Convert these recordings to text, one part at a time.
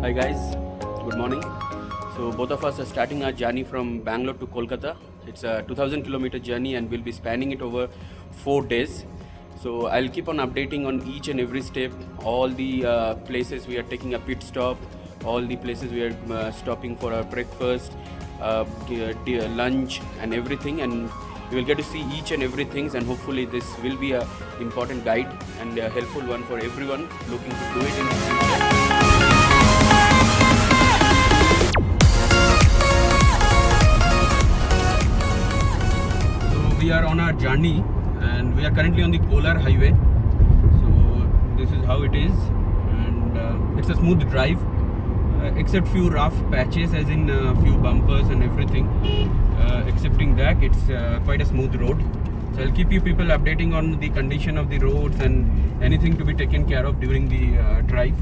Hi guys, good morning. So both of us are starting our journey from Bangalore to Kolkata. It's a 2000-kilometer journey and we'll be spanning it over 4 days. So I'll keep on updating on each and every step, all the places we are taking a pit stop, all the places we are stopping for our breakfast, lunch and everything, and you will get to see each and everything, and hopefully this will be a important guide and a helpful one for everyone looking to do it in the future. We are on our journey and we are currently on the Kolar highway. So this is how it is, and it's a smooth drive except few rough patches, as in few bumpers and everything. Excepting that, it's quite a smooth road. So I'll keep you people updating on the condition of the roads and anything to be taken care of during the drive.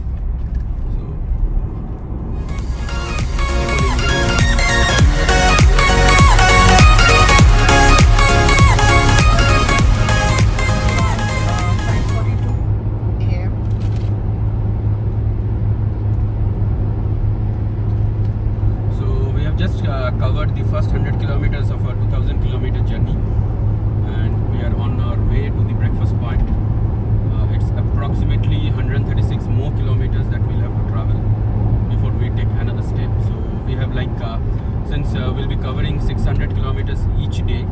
Covered the first 100 kilometers of our 2000-kilometer journey, and we are on our way to the breakfast point. It's approximately 136 more kilometers that we'll have to travel before we take another step. So we have since we'll be covering 600 kilometers each day,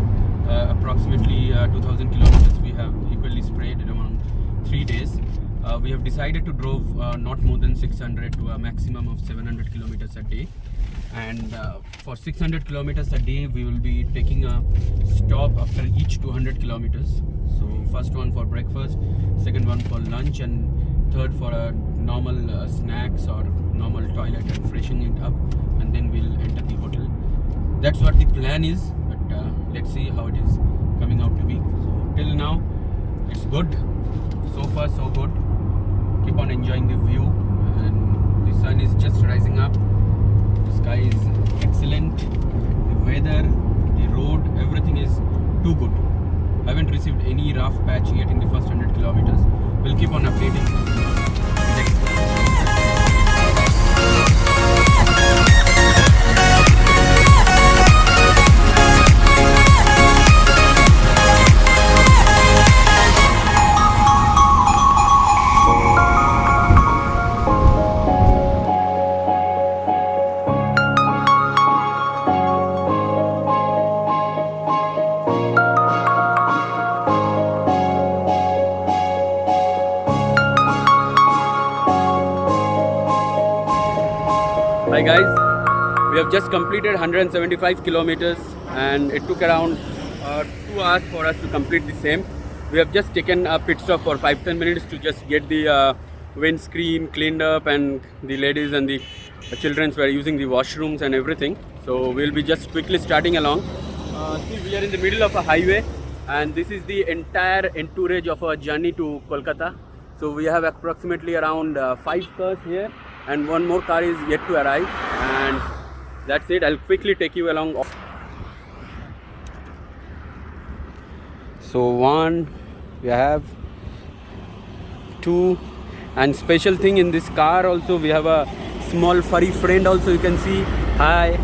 approximately 2000 kilometers we have equally spread around 3 days. We have decided to drove not more than 600 to a maximum of 700 kilometers a day. And for 600 kilometers a day we will be taking a stop after each 200 kilometers. So first one for breakfast, second one for lunch, and third for a normal snacks or normal toilet and freshening it up, and then we'll enter the hotel. That's what the plan is, but let's see how it is coming out to be. So till now it's good, so far so good. Keep on enjoying the view, and the sun is just rising up. The sky is excellent, the weather, the road, everything is too good. Haven't received any rough patch yet in the first 100 kilometers. We'll keep on updating next. Hi guys, we have just completed 175 kilometers and it took around 2 hours for us to complete the same. We have just taken a pit stop for 5-10 minutes to just get the windscreen cleaned up, and the ladies and the children were using the washrooms and everything. So we'll be just quickly starting along. See, we are in the middle of a highway, and this is the entire entourage of our journey to Kolkata. So we have approximately around 5 cars here, and one more car is yet to arrive, and that's it. I'll quickly take you along. So 1, we have 2, and special thing in this car also, we have a small furry friend also, you can see. Hi.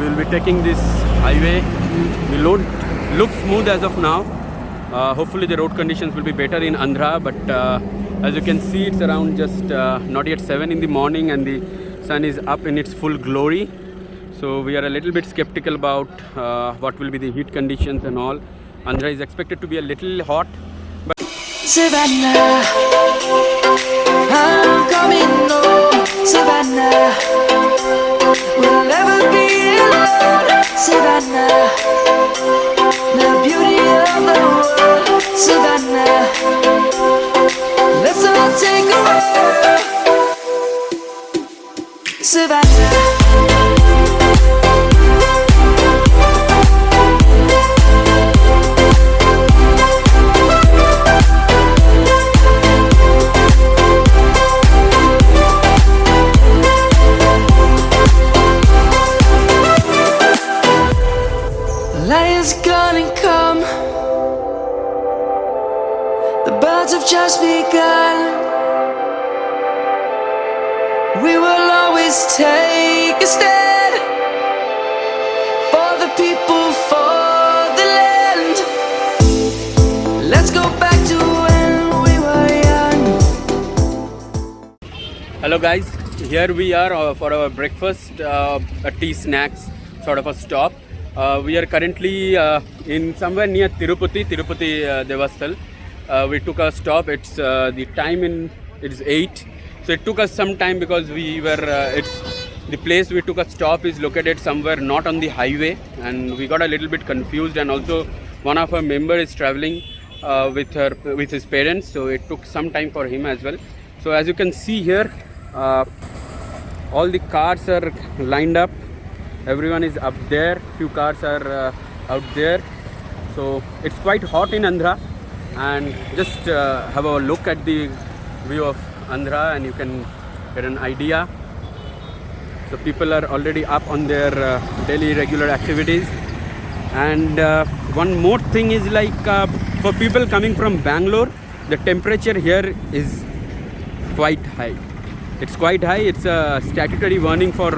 We'll be taking this highway. The road looks smooth as of now. Hopefully the road conditions will be better in Andhra, but as you can see, it's around just not yet 7 in the morning and the sun is up in its full glory. So we are a little bit skeptical about what will be the heat conditions and all. Andhra is expected to be a little hot, but Savannah, I'm coming home. Savannah, we'll never be alone. Savannah, the beauty of the world. Savannah, let's all take a walk. Savannah. lion's gonna come. The birds have just begun. We will always take a stand for the people, for the land. Let's go back to when we were young. Hello guys, here we are for our breakfast, a tea snacks sort of a stop. We are currently in somewhere near Tirupati Devasthal. We took a stop. It's the time it's 8. So it took us some time because we were the place we took a stop is located somewhere not on the highway, and we got a little bit confused. And also one of our member is traveling with his parents, so it took some time for him as well. So as you can see here, all the cars are lined up. Everyone is up there. Few cars are out there. So it's quite hot in Andhra, and just have a look at the view of Andhra and you can get an idea. So people are already up on their daily regular activities. And one more thing is like for people coming from Bangalore, the temperature here is quite high. It's quite high. It's a statutory warning for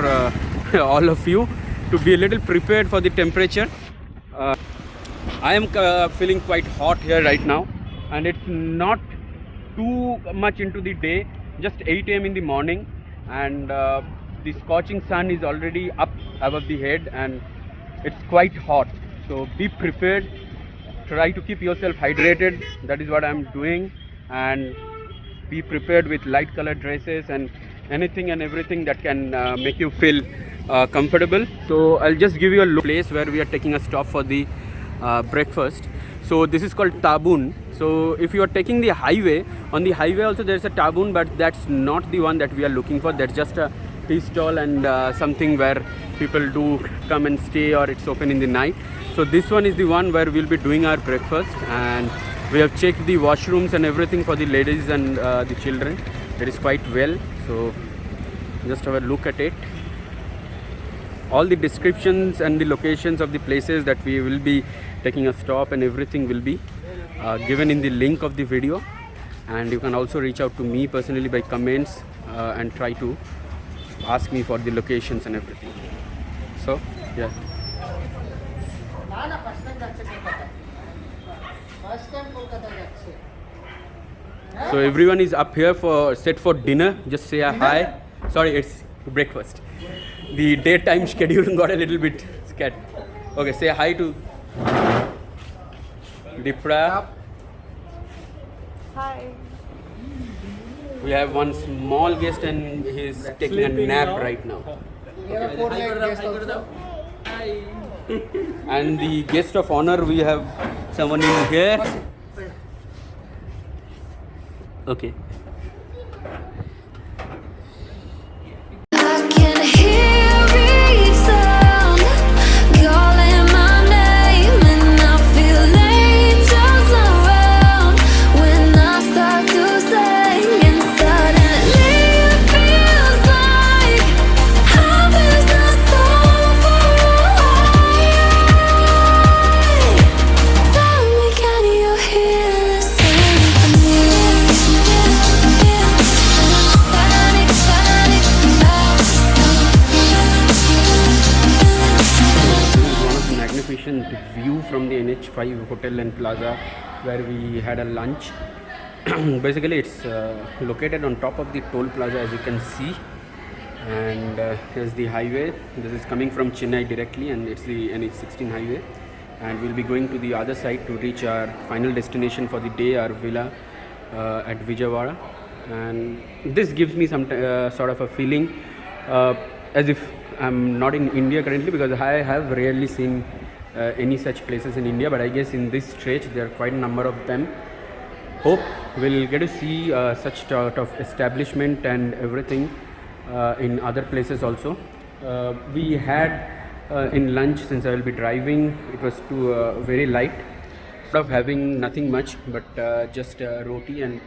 all of you to be a little prepared for the temperature. I am feeling quite hot here right now, and it's not too much into the day, just 8 a.m. in the morning, and the scorching sun is already up above the head and it's quite hot. So be prepared, try to keep yourself hydrated. That is what I'm doing, and be prepared with light colored dresses and anything and everything that can make you feel comfortable. So I'll just give you a place where we are taking a stop for the breakfast. So this is called Tabun. So if you are taking the highway, on the highway also there's a Tabun, but that's not the one that we are looking for. That's just a tea stall and something where people do come and stay, or it's open in the night. So this one is the one where we'll be doing our breakfast, and we have checked the washrooms and everything for the ladies and the children. It is quite well. So just have a look at it. All the descriptions and the locations of the places that we will be taking a stop and everything will be given in the link of the video. And you can also reach out to me personally by comments and try to ask me for the locations and everything. So yeah. So everyone is up here for set for dinner. Just say a hi. Sorry, it's breakfast. The daytime schedule got a little bit scared. Okay, say hi to Dipra. Hi. We have one small guest and he's taking a nap right now. We have a 4-leg guest also. And the guest of honor, we have someone in here. Okay. I can hear each sound calling my name, and I feel angels around when I start to sing, and suddenly it feels like heaven's not so far away. Tell me, can you hear the symphony? Magnificent view from the NH5 Hotel and Plaza where we had a lunch. Basically it's located on top of the toll plaza, as you can see, and here's the highway. This is coming from Chennai directly, and it's the NH16 highway, and we'll be going to the other side to reach our final destination for the day, our villa at Vijayawada. And this gives me some sort of a feeling as if I'm not in India currently, because I have rarely seen any such places in India, but I guess in this stretch there are quite a number of them. Hope we'll get to see such sort of establishment and everything in other places also. We had in lunch, since I will be driving, it was too very light, sort of having nothing much but just roti and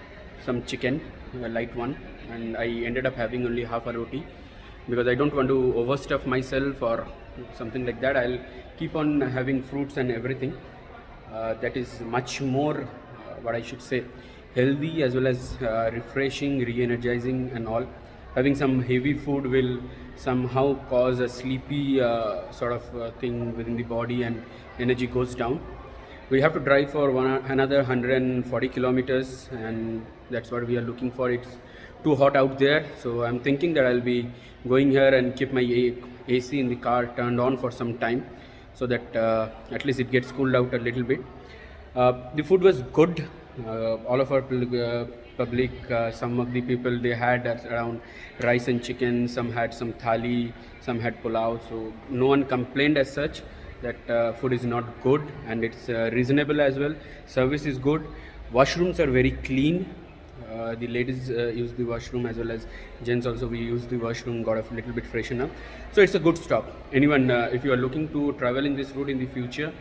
some chicken, a light one, and I ended up having only half a roti because I don't want to overstuff myself or something like that. I'll keep on having fruits and everything. That is much more, what I should say, healthy as well as refreshing, re-energizing and all. Having some heavy food will somehow cause a sleepy sort of thing within the body, and energy goes down. We have to drive for another 140 kilometers, and that's what we are looking for. It's too hot out there, so I'm thinking that I'll be going here and keep my AC in the car turned on for some time, so that at least it gets cooled out a little bit. The food was good. All of our public, some of the people, they had around rice and chicken, some had some thali, some had pulao, so no one complained as such that food is not good, and it's reasonable as well. Service is good. Washrooms are very clean. The ladies use the washroom as well as gents also. We use the washroom, got a little bit freshen up. So it's a good stop. Anyone, if you are looking to travel in this route in the future,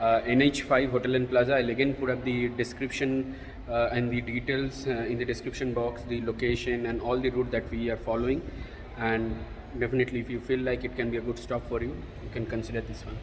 NH5 Hotel and Plaza, I'll again put up the description and the details in the description box, the location and all the route that we are following. And definitely, if you feel like it can be a good stop for you, you can consider this one.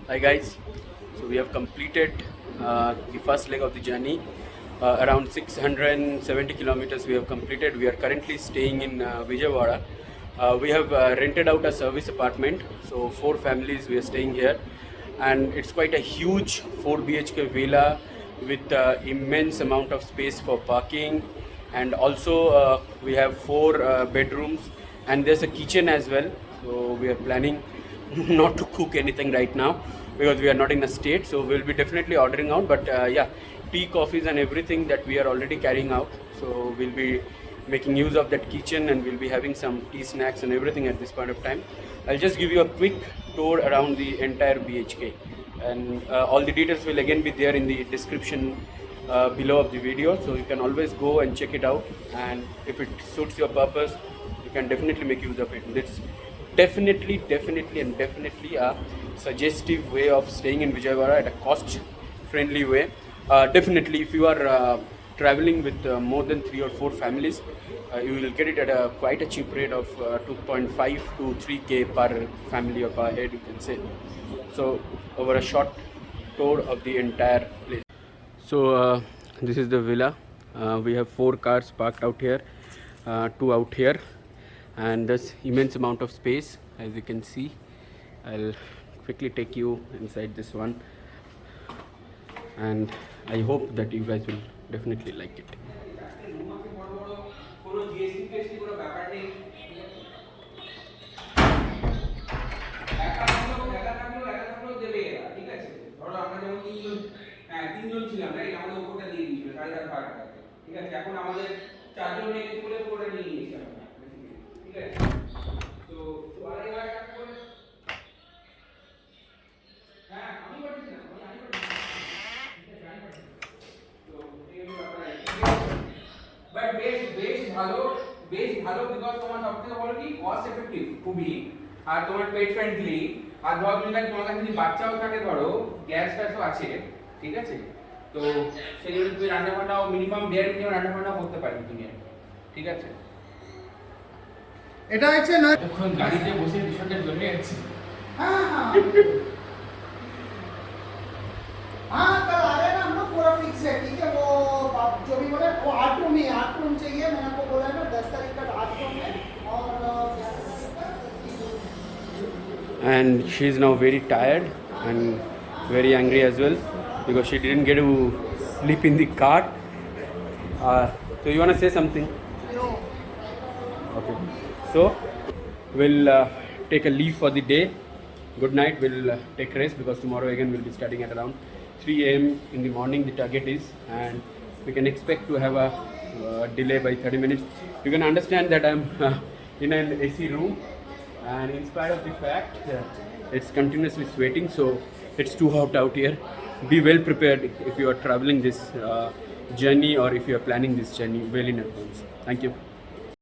Hi guys, so we have completed the first leg of the journey. Around 670 kilometers we have completed. We are currently staying in Vijayawada. We have rented out a service apartment, so 4 families we are staying here, and it's quite a huge 4 BHK villa with immense amount of space for parking, and also we have 4 bedrooms, and there's a kitchen as well. So we are planning not to cook anything right now because we are not in a state, so we'll be definitely ordering out, but yeah, tea, coffees and everything that we are already carrying out, so we'll be making use of that kitchen, and we'll be having some tea, snacks and everything at this point of time. I'll just give you a quick tour around the entire BHK, and all the details will again be there in the description below of the video, so you can always go and check it out, and if it suits your purpose, you can definitely make use of it. It's definitely a suggestive way of staying in Vijayawada at a cost friendly way. Definitely, if you are traveling with more than 3 or 4 families, you will get it at quite a cheap rate of 2.5 to 3k per family or per head, you can say. So over a short tour of the entire place. So this is the villa. We have 4 cars parked out here, 2 out here, and there's immense amount of space, as you can see. I'll quickly take you inside this one, and I hope that you guys will definitely like it. বেশ ভালো because তোমার সবথেকে বড় কি cost effective খুবই, আর তোমার পেট friendly, আর ধরো তুমি তোমার কাছে যদি বাচ্চাও থাকে, ধরো গ্যাস ট্যাসও আছে, ঠিক আছে, তো সেই জন্য তুমি রান্না বান্নাও মিনিমাম 1.5 মিনিট রান্না বান্না করতে পারবে তুমি, ঠিক আছে। এটা হচ্ছে নয় এখন গাড়িতে বসে বিষয়টা চলে যাচ্ছে। हाँ हाँ हाँ कल आ रहे ना हम लोग, पूरा फिक्स है, ठीक है। वो जो भी बोले वो 8 रूम चाहिए, मैंने आपको बोला है ना and she is now very tired and very angry as well because she didn't get to sleep in the car. So you want to say something? No. Okay. So we'll take a leave for the day. Good night. We'll take rest because tomorrow again we'll be starting at around 3 a.m. in the morning. The target is, and we can expect to have a delay by 30 minutes. You can understand that I'm in an AC room, and in spite of the fact it's continuously sweating, so it's too hot out here. Be well prepared if you are traveling this journey or if you are planning this journey well in advance. Thank you.